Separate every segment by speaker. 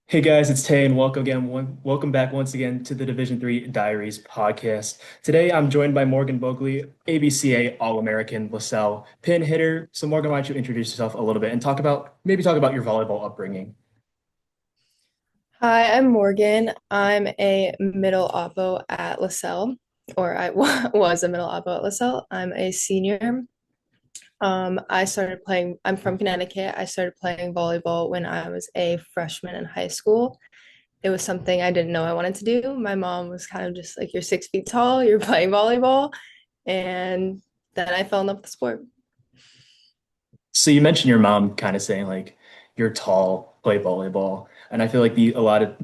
Speaker 1: Hey guys, it's Tay, and welcome back once again to the Division Three Diaries podcast. Today, I'm joined by Morgan Bogli, ABCA All-American Lasell pin hitter. So, Morgan, why don't you introduce yourself a little bit and talk about your volleyball upbringing?
Speaker 2: Hi, I'm Morgan. I'm a middle oppo at Lasell, or I was a middle oppo at Lasell. I'm a senior. I'm from Connecticut. I started playing volleyball when I was a freshman in high school. It was something I didn't know I wanted to do. My mom was kind of just like, you're 6 feet tall, you're playing volleyball. And then I fell in love with the sport.
Speaker 1: So, you mentioned your mom kind of saying like you're tall, play volleyball, and I feel like a lot of,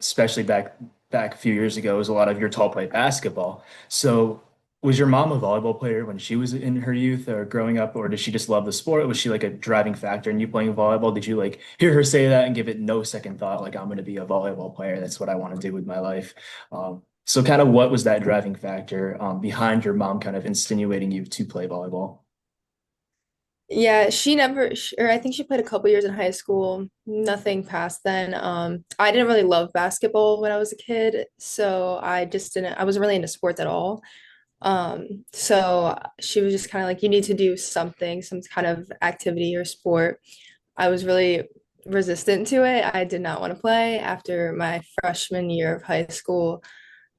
Speaker 1: especially back a few years ago, was a lot of your tall play basketball. So, was your mom a volleyball player when she was in her youth or growing up, or did she just love the sport? Was she like a driving factor in you playing volleyball? Did you like hear her say that and give it no second thought, like I'm going to be a volleyball player? That's what I want to do with my life. So, kind of what was that driving factor behind your mom kind of insinuating you to play volleyball?
Speaker 2: Yeah, she never, or I think she played a couple years in high school, nothing past then. I didn't really love basketball when I was a kid, so I wasn't really into sports at all. So she was just kind of like, you need to do something, some kind of activity or sport. I was really resistant to it. I did not want to play after my freshman year of high school.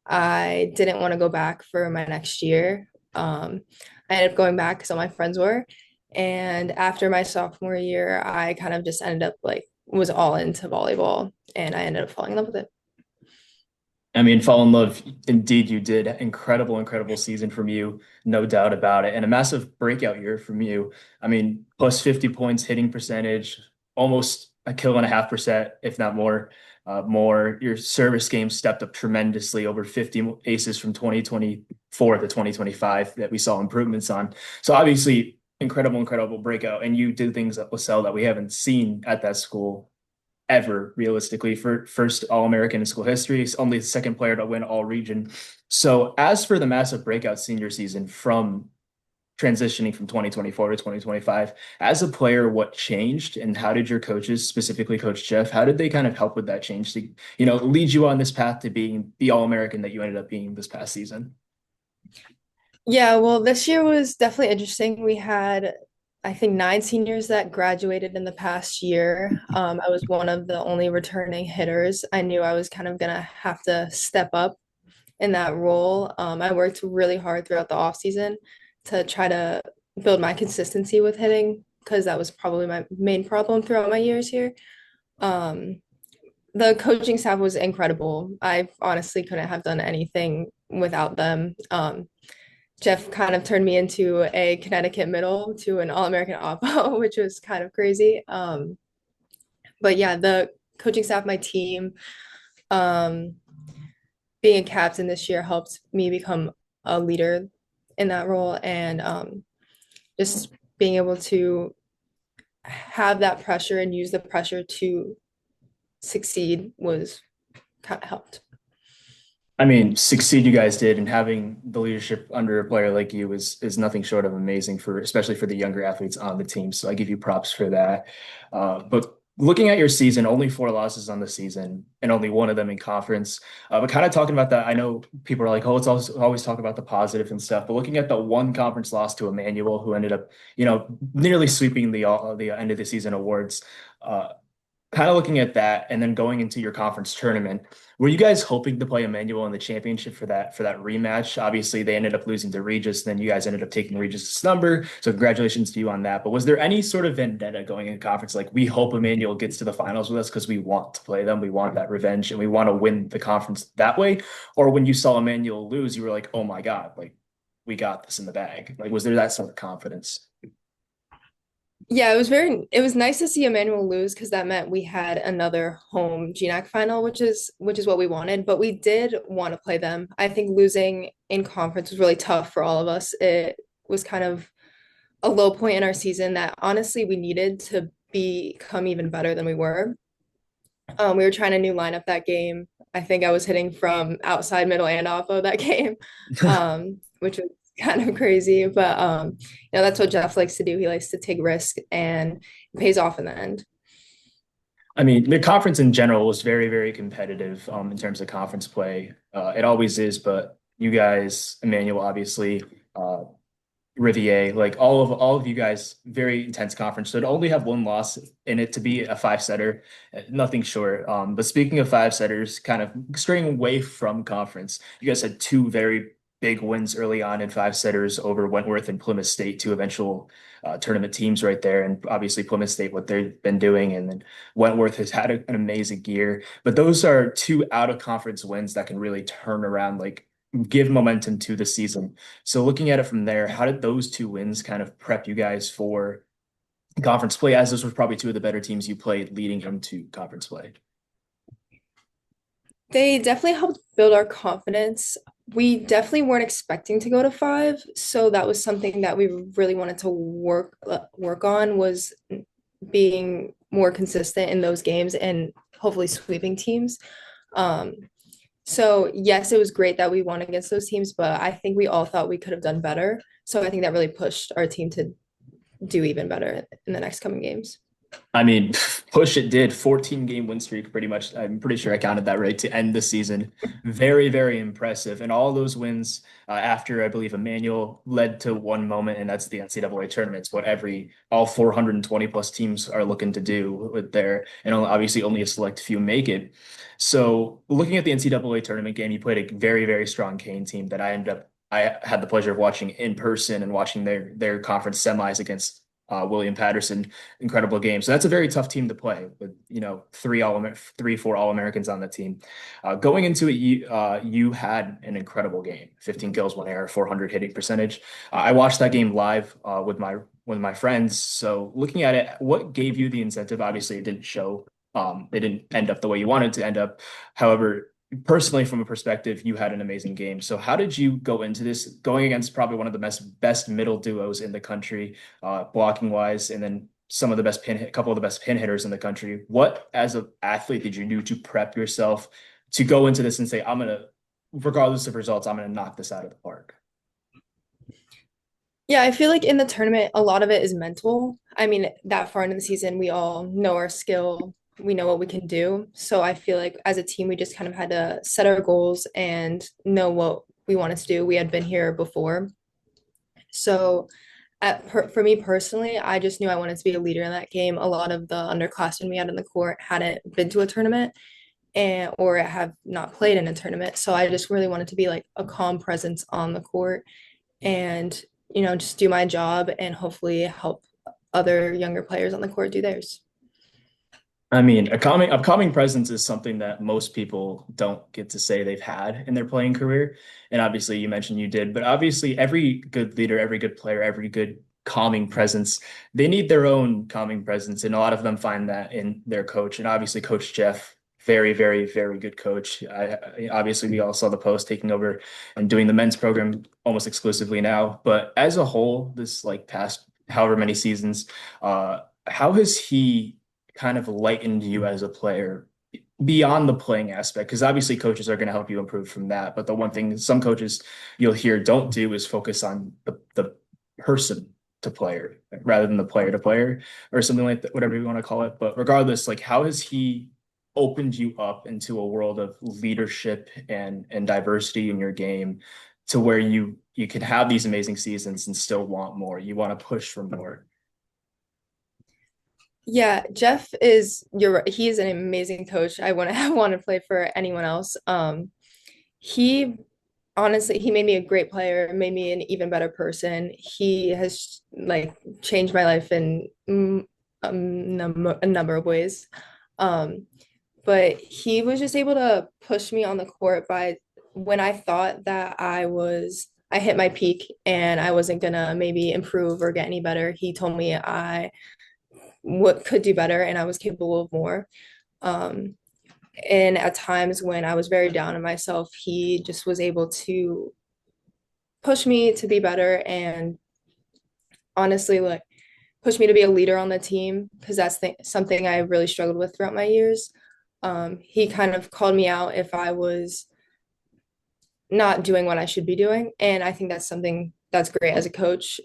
Speaker 2: I didn't want to go back for my next year. I ended up going back because all my friends were. And after my sophomore year, I kind of just ended up like was all into volleyball and I ended up falling in love with it.
Speaker 1: I mean, fall in love, indeed you did. Incredible, incredible season from you, no doubt about it. And a massive breakout year from you. I mean, plus 50 points, hitting percentage, almost a kill and a half percent, if not more. More. Your service game stepped up tremendously, over 50 aces from 2024 to 2025 that we saw improvements on. So obviously, incredible, incredible breakout. And you did things at LaSalle that we haven't seen at that school ever realistically for first All-American in school history. He's only the second player to win all region. So as for the massive breakout senior season from transitioning from 2024 to 2025, as a player, what changed and how did your coaches, specifically Coach Jeff, how did they kind of help with that change to, lead you on this path to being the All-American that you ended up being this past season?
Speaker 2: Yeah, well, this year was definitely interesting. We had, I think, 9 seniors that graduated in the past year. I was one of the only returning hitters. I knew I was kind of gonna have to step up in that role. I worked really hard throughout the off season to try to build my consistency with hitting because that was probably my main problem throughout my years here. Um, the coaching staff was incredible. I honestly couldn't have done anything without them. Jeff kind of turned me into a Connecticut middle to an All-American oppo, which was kind of crazy. But yeah, the coaching staff, my team, um, being a captain this year helped me become a leader in that role and just being able to have that pressure and use the pressure to succeed was kind of helped.
Speaker 1: I mean, succeed you guys did, and having the leadership under a player like you is nothing short of amazing for especially for the younger athletes on the team. So I give you props for that. But looking at your season, only four losses on the season, and only one of them in conference. But kind of talking about that, I know people are like, "Oh, it's always talk about the positive and stuff." But looking at the one conference loss to Emmanuel, who ended up, nearly sweeping the end of the season awards. Uh, Kind of looking at that and then going into your conference tournament, were you guys hoping to play Emmanuel in the championship for that rematch? Obviously, they ended up losing to Regis, then you guys ended up taking Regis's number. So congratulations to you on that. But was there any sort of vendetta going in conference? Like we hope Emmanuel gets to the finals with us because we want to play them, we want that revenge, and we want to win the conference that way? Or when you saw Emmanuel lose, you were like, oh my God, like we got this in the bag. Like was there that sort of confidence?
Speaker 2: Yeah, it was nice to see Emmanuel lose because that meant we had another home GNAC final, which is what we wanted, but we did want to play them. I think losing in conference was really tough for all of us. It was kind of a low point in our season that honestly we needed to become even better than we were. We were trying a new lineup that game. I think I was hitting from outside middle and off of that game, which was kind of crazy. But that's what Jeff likes to do. He likes to take risk and it pays off in the end.
Speaker 1: I mean, the conference in general was very, very competitive in terms of conference play. It always is, but you guys, Emmanuel, obviously, uh, Rivier, like all of you guys, very intense conference. So to only have one loss in it to be a five setter, nothing short. But speaking of five setters, kind of straying away from conference, you guys had two very big wins early on in five setters over Wentworth and Plymouth State, two eventual tournament teams right there. And obviously Plymouth State, what they've been doing, and then Wentworth has had an amazing year. But those are two out of conference wins that can really turn around, like give momentum to the season. So looking at it from there, how did those two wins kind of prep you guys for conference play, as those were probably two of the better teams you played leading into conference play?
Speaker 2: They definitely helped build our confidence. We definitely weren't expecting to go to five, so that was something that we really wanted to work on was being more consistent in those games and hopefully sweeping teams. Um, so yes, it was great that we won against those teams, but I think we all thought we could have done better. So I think that really pushed our team to do even better in the next coming games.
Speaker 1: I mean, push it did 14 game win streak, pretty much. I'm pretty sure I counted that right to end the season. Very, very impressive. And all those wins after, I believe, Emmanuel led to one moment, and that's the NCAA tournaments, what all 420 plus teams are looking to do with their, and obviously only a select few make it. So looking at the NCAA tournament game, you played a very, very strong Kane team that I had the pleasure of watching in person and watching their conference semis against William Patterson. Incredible game. So that's a very tough team to play with, four All Americans on the team. Going into it, you had an incredible game. 15 kills, one error, 400 hitting percentage. I watched that game live with my friends. So looking at it, what gave you the incentive? Obviously, it didn't show. It didn't end up the way you wanted to end up. However, personally, from a perspective, you had an amazing game. So how did you go into this, going against probably one of the best middle duos in the country, blocking wise, and then a couple of the best pin hitters in the country? What, as an athlete, did you do to prep yourself to go into this and say, regardless of results, I'm gonna knock this out of the park?
Speaker 2: Yeah, I feel like in the tournament, a lot of it is mental. I mean, that far into the season, we all know our skill, we know what we can do. So I feel like as a team, we just kind of had to set our goals and know what we wanted to do. We had been here before. So for me personally, I just knew I wanted to be a leader in that game. A lot of the underclassmen we had in the court hadn't been to a tournament and or have not played in a tournament. So I just really wanted to be like a calm presence on the court and just do my job and hopefully help other younger players on the court do theirs.
Speaker 1: I mean, a calming presence is something that most people don't get to say they've had in their playing career. And obviously, you mentioned you did, but obviously, every good leader, every good player, every good calming presence, they need their own calming presence. And a lot of them find that in their coach. And obviously, Coach Jeff, very, very, very good coach. Obviously, we all saw the post taking over and doing the men's program almost exclusively now. But as a whole, this like past however many seasons, how has he kind of lightened you as a player beyond the playing aspect? Because obviously coaches are going to help you improve from that. But the one thing some coaches you'll hear don't do is focus on the person to player rather than the player to player or something like that, whatever you want to call it. But regardless, like how has he opened you up into a world of leadership and diversity in your game to where you can have these amazing seasons and still want more. You want to push for more.
Speaker 2: Yeah, Jeff is you're right. He is an amazing coach. I want to I want to play for anyone else. He honestly he made me a great player, made me an even better person. He has like changed my life in a number of ways. Um, but he was just able to push me on the court by when I thought that I hit my peak and I wasn't gonna maybe improve or get any better. He told me I what could do better and I was capable of more. Um, and at times when I was very down on myself, he just was able to push me to be better and honestly like push me to be a leader on the team because something I really struggled with throughout my years. He kind of called me out if I was not doing what I should be doing, and I think that's something that's great as a coach.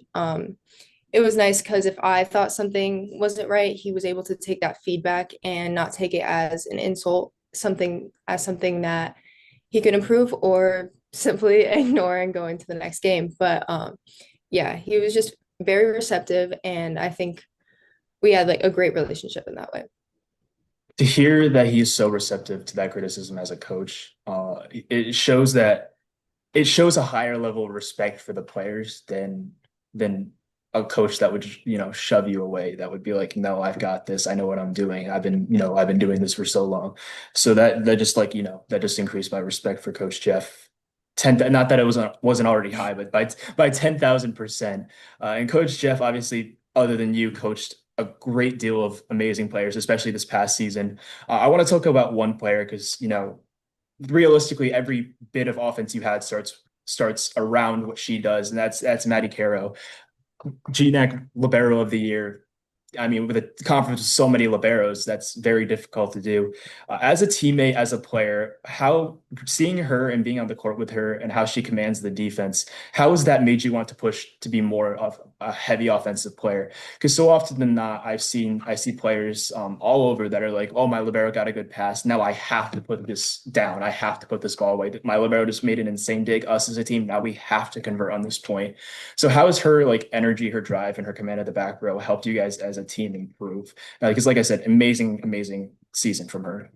Speaker 2: it was nice because if I thought something wasn't right, he was able to take that feedback and not take it as an insult, something that he could improve or simply ignore and go into the next game. But yeah, he was just very receptive, and I think we had like a great relationship in that way.
Speaker 1: To hear that he's so receptive to that criticism as a coach, it shows that it shows a higher level of respect for the players than a coach that would, shove you away. That would be like, no, I've got this. I know what I'm doing. I've been doing this for so long. So that just like, that just increased my respect for Coach Jeff. Not that it wasn't already high, but by 10,000%. And Coach Jeff, obviously, other than you, coached a great deal of amazing players, especially this past season. I want to talk about one player because, realistically, every bit of offense you had starts around what she does, and that's Maddie Caro, GNAC Libero of the Year. I mean, with a conference with so many liberos, that's very difficult to do. As a teammate, as a player, how seeing her and being on the court with her and how she commands the defense, how has that made you want to push to be more of a heavy offensive player? Because so often than not, I see players all over that are like, oh, my libero got a good pass. Now I have to put this down. I have to put this ball away. My libero just made an insane dig. Us as a team, now we have to convert on this point. So how has her like energy, her drive, and her command of the back row helped you guys as a team improve? Because, like I said, amazing season from her.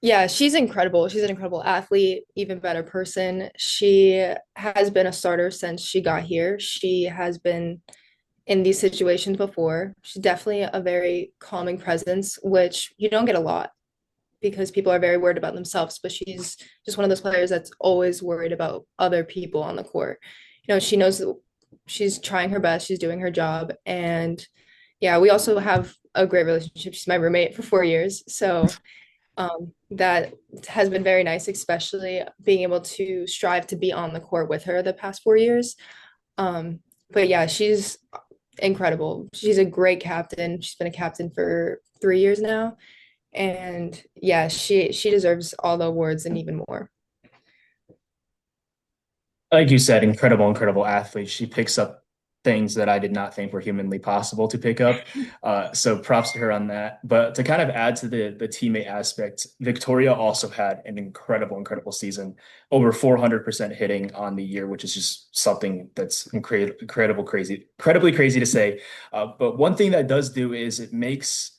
Speaker 2: Yeah, she's incredible. She's an incredible athlete, even better person. She has been a starter since she got here. She has been in these situations before. She's definitely a very calming presence, which you don't get a lot because people are very worried about themselves, but she's just one of those players that's always worried about other people on the court. She knows that she's trying her best, she's doing her job. And yeah, we also have a great relationship. She's my roommate for 4 years. So that has been very nice, especially being able to strive to be on the court with her the past 4 years. But yeah, she's incredible. She's a great captain. She's been a captain for 3 years now. And yeah, she deserves all the awards and even more.
Speaker 1: Like you said, incredible athlete. She picks up things that I did not think were humanly possible to pick up. So props to her on that. But to kind of add to the teammate aspect, Victoria also had an incredible season, over 400% hitting on the year, which is just something that's incredibly crazy to say. But one thing that does do is it makes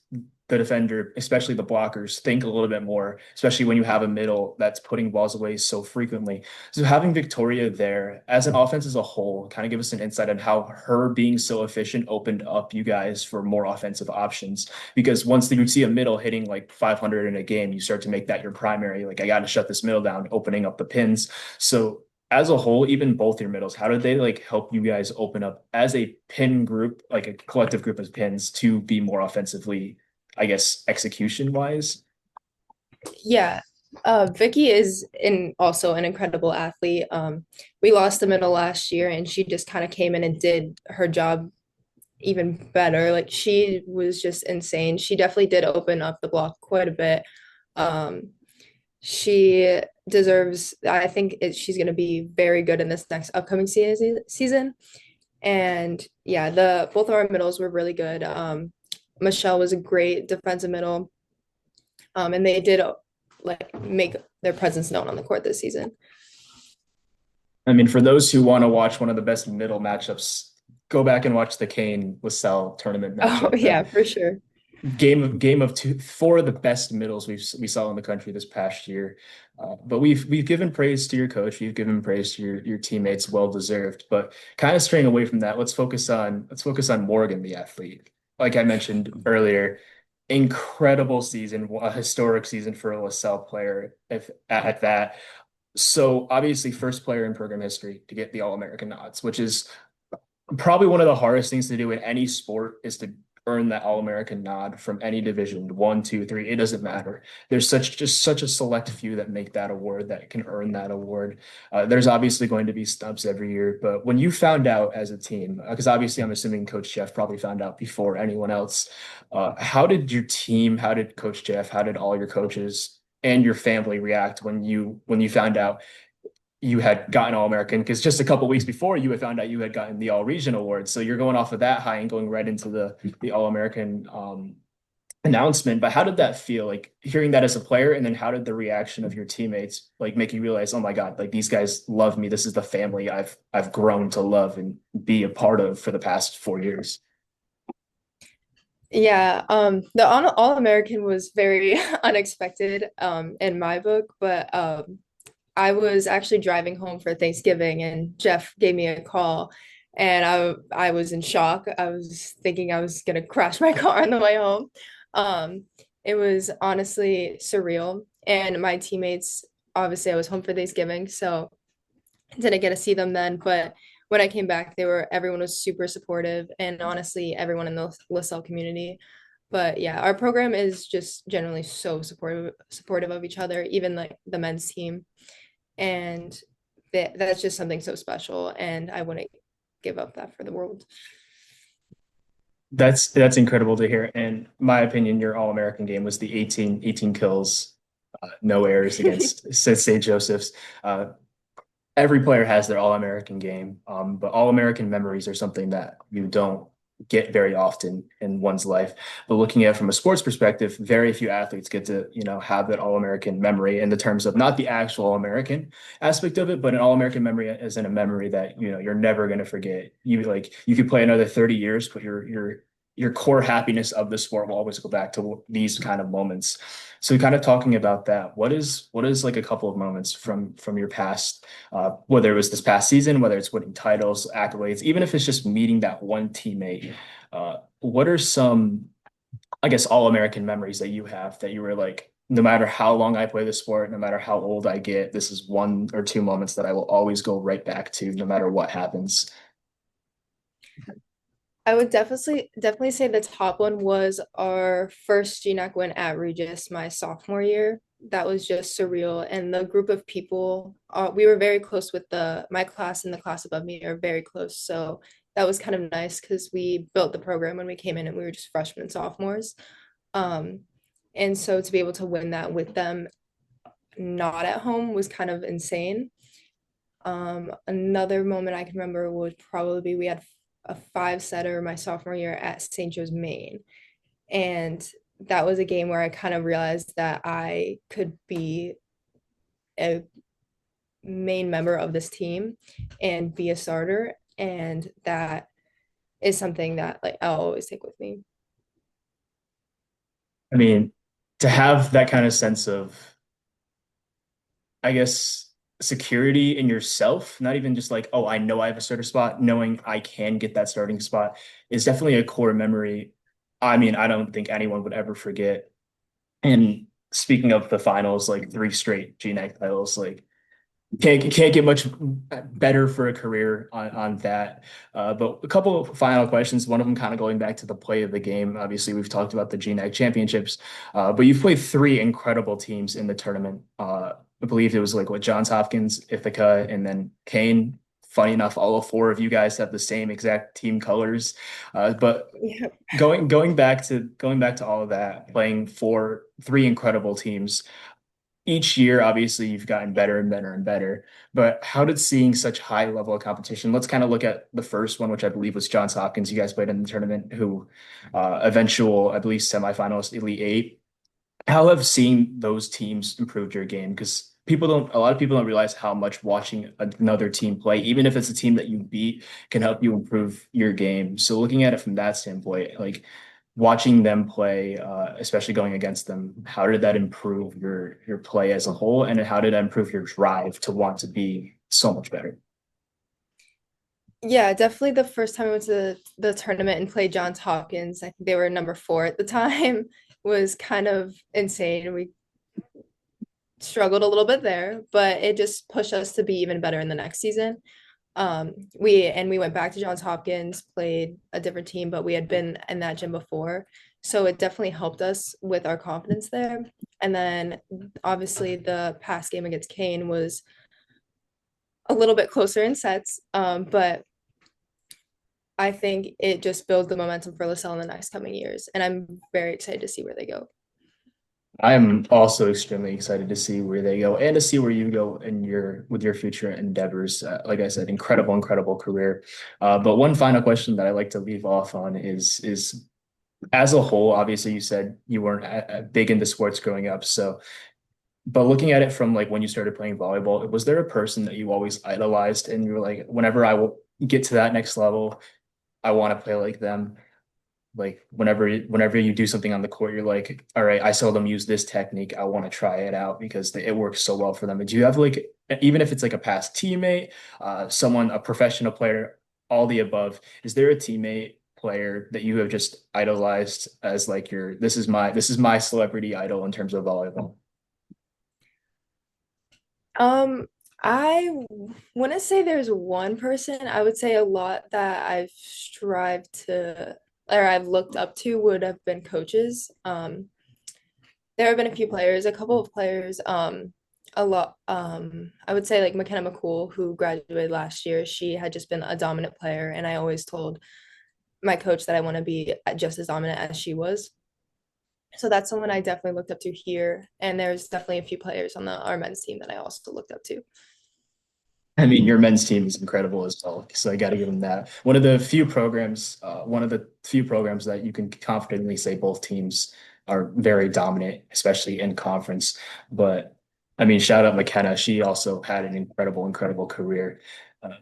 Speaker 1: the defender, especially the blockers, think a little bit more, especially when you have a middle that's putting balls away so frequently. So having Victoria there as an offense as a whole, kind of give us an insight on how her being so efficient opened up you guys for more offensive options. Because once you see a middle hitting like 500 in a game, you start to make that your primary. Like I got to shut this middle down, opening up the pins. So as a whole, even both your middles, how did they like help you guys open up as a pin group, like a collective group of pins, to be more offensively, I guess, execution wise?
Speaker 2: Yeah. Vicky is also an incredible athlete. We lost the middle last year and she just kind of came in and did her job even better. Like she was just insane. She definitely did open up the block quite a bit. Um, she deserves, I think she's going to be very good in this next upcoming season. And yeah, the both of our middles were really good. Michelle was a great defensive middle. And they did like make their presence known on the court this season.
Speaker 1: I mean, for those who want to watch one of the best middle matchups, go back and watch the Kane Lasell tournament
Speaker 2: Oh
Speaker 1: matchup.
Speaker 2: yeah,
Speaker 1: That
Speaker 2: for sure.
Speaker 1: game of two, four of the best middles we saw in the country this past year. But we've given praise to your coach, we've given praise to your teammates, well deserved. But kind of straying away from that, let's focus on Morgan, the athlete. Like I mentioned earlier, incredible season, a historic season for a LaSalle player. If at that, so obviously first player in program history to get the All-American nods, which is probably one of the hardest things to do in any sport, is to earn that All-American nod from any division, one, two, three, it doesn't matter. There's such a select few that make that award, that can earn that award. There's obviously going to be snubs every year, but when you found out as a team, because obviously I'm assuming Coach Jeff probably found out before anyone else, how did your team, how did Coach Jeff, how did all your coaches and your family react when you found out? you had gotten All-American because just a couple weeks before you had found out you had gotten the All-Region award. So you're going off of that high and going right into the All-American announcement. But how did that feel, like hearing that as a player, and then how did the reaction of your teammates like make you realize, oh my God, like these guys love me. This is the family I've grown to love and be a part of for the past 4 years.
Speaker 2: Yeah, the All-American was very unexpected in my book, but I was actually driving home for Thanksgiving and Jeff gave me a call and I was in shock. I was thinking I was gonna crash my car on the way home. Um, it was honestly surreal. And my teammates, obviously I was home for Thanksgiving, so didn't get to see them then, but when I came back, everyone was super supportive and honestly everyone in the Lasell community. But yeah, our program is just generally so supportive of each other, even like the men's team. And that's just something so special. And I wouldn't give up that for the world.
Speaker 1: That's incredible to hear. And my opinion, your All-American game was the 18 kills, no errors against St. Joseph's. Uh, every player has their All-American game, but All-American memories are something that you don't get very often in one's life. But looking at it from a sports perspective, very few athletes get to, have that All-American memory in the terms of not the actual All-American aspect of it, but an All-American memory as in a memory that, you're never going to forget. You could play another 30 years, but your core happiness of the sport will always go back to these kind of moments. So kind of talking about that, what is like a couple of moments from your past, whether it was this past season, whether it's winning titles, accolades, even if it's just meeting that one teammate, what are some, I guess, all-American memories that you have that you were like, no matter how long I play the sport, no matter how old I get, this is one or two moments that I will always go right back to, no matter what happens.
Speaker 2: I would definitely say the top one was our first GNAC win at Regis my sophomore year. That was just surreal. And the group of people, we were very close with my class and the class above me are very close. So that was kind of nice because we built the program when we came in and we were just freshmen and sophomores. Um, and so to be able to win that with them not at home was kind of insane. Another moment I can remember would probably be we had a five setter my sophomore year at St. Joe's, Maine. And that was a game where I kind of realized that I could be a main member of this team and be a starter. And that is something that like I'll always take with me.
Speaker 1: I mean, to have that kind of sense of, I guess, security in yourself, not even just like, oh, I know I have a starter spot, knowing I can get that starting spot is definitely a core memory. I mean, I don't think anyone would ever forget. And speaking of the finals, like three straight GNAC titles, like can't get much better for a career on that. But a couple of final questions. One of them kind of going back to the play of the game. Obviously, we've talked about the GNAC championships, but you've played three incredible teams in the tournament. I believe it was like what Johns Hopkins, Ithaca, and then Kane. Funny enough, all four of you guys have the same exact team colors. But
Speaker 2: Yeah.
Speaker 1: going back to all of that, playing for three incredible teams each year, obviously, you've gotten better and better and better. But how did seeing such high level of competition? Let's kind of look at the first one, which I believe was Johns Hopkins. You guys played in the tournament, who eventual, I believe, semifinalist, Elite Eight. How have seeing those teams improved your game? Because a lot of people don't realize how much watching another team play, even if it's a team that you beat, can help you improve your game. So looking at it from that standpoint, like watching them play, especially going against them, how did that improve your play as a whole, and how did that improve your drive to want to be so much better?
Speaker 2: Yeah, definitely the first time I went to the tournament and played Johns Hopkins, I think they were number four at the time, was kind of insane. We struggled a little bit there, but it just pushed us to be even better in the next season. We went back to Johns Hopkins, played a different team, but we had been in that gym before. So it definitely helped us with our confidence there. And then obviously the past game against Kane was a little bit closer in sets. But I think it just builds the momentum for Lasell in the next coming years. And I'm very excited to see where they go.
Speaker 1: I'm also extremely excited to see where they go and to see where you go in your with your future endeavors. Like I said, incredible, incredible career. But one final question that I like to leave off on is as a whole, obviously you said you weren't big into sports growing up. So, but looking at it from like when you started playing volleyball, was there a person that you always idolized and you were like, whenever I will get to that next level, I want to play like them? Like whenever you do something on the court, you're like, all right, I saw them use this technique. I want to try it out because it works so well for them. And do you have like, even if it's like a past teammate, someone, a professional player, all the above, is there a teammate player that you have just idolized as like your this is my celebrity idol in terms of volleyball?
Speaker 2: Um, I wouldn't say there's one person. I would say a lot that I've strived to or I've looked up to would have been coaches. There have been a few players, a couple of players, a lot. I would say like McKenna McCool, who graduated last year, she had just been a dominant player, and I always told my coach that I want to be just as dominant as she was. So that's someone I definitely looked up to here. And there's definitely a few players on our men's team that I also looked up to.
Speaker 1: I mean, your men's team is incredible as well, so I got to give them that. One of the few programs that you can confidently say both teams are very dominant, especially in conference. But I mean, shout out McKenna. She also had an incredible, incredible career.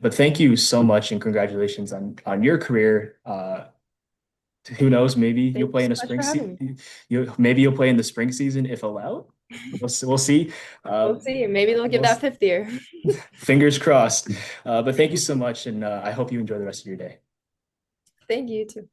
Speaker 1: But thank you so much and congratulations on your career. Who knows? Maybe you'll
Speaker 2: Thank you
Speaker 1: play in
Speaker 2: so
Speaker 1: a
Speaker 2: much
Speaker 1: spring
Speaker 2: for having me.
Speaker 1: season. You'll play in the spring season if allowed. We'll see.
Speaker 2: We'll see. Maybe they'll give
Speaker 1: We'll
Speaker 2: that fifth year.
Speaker 1: Fingers crossed. But thank you so much, and I hope you enjoy the rest of your day.
Speaker 2: Thank you too.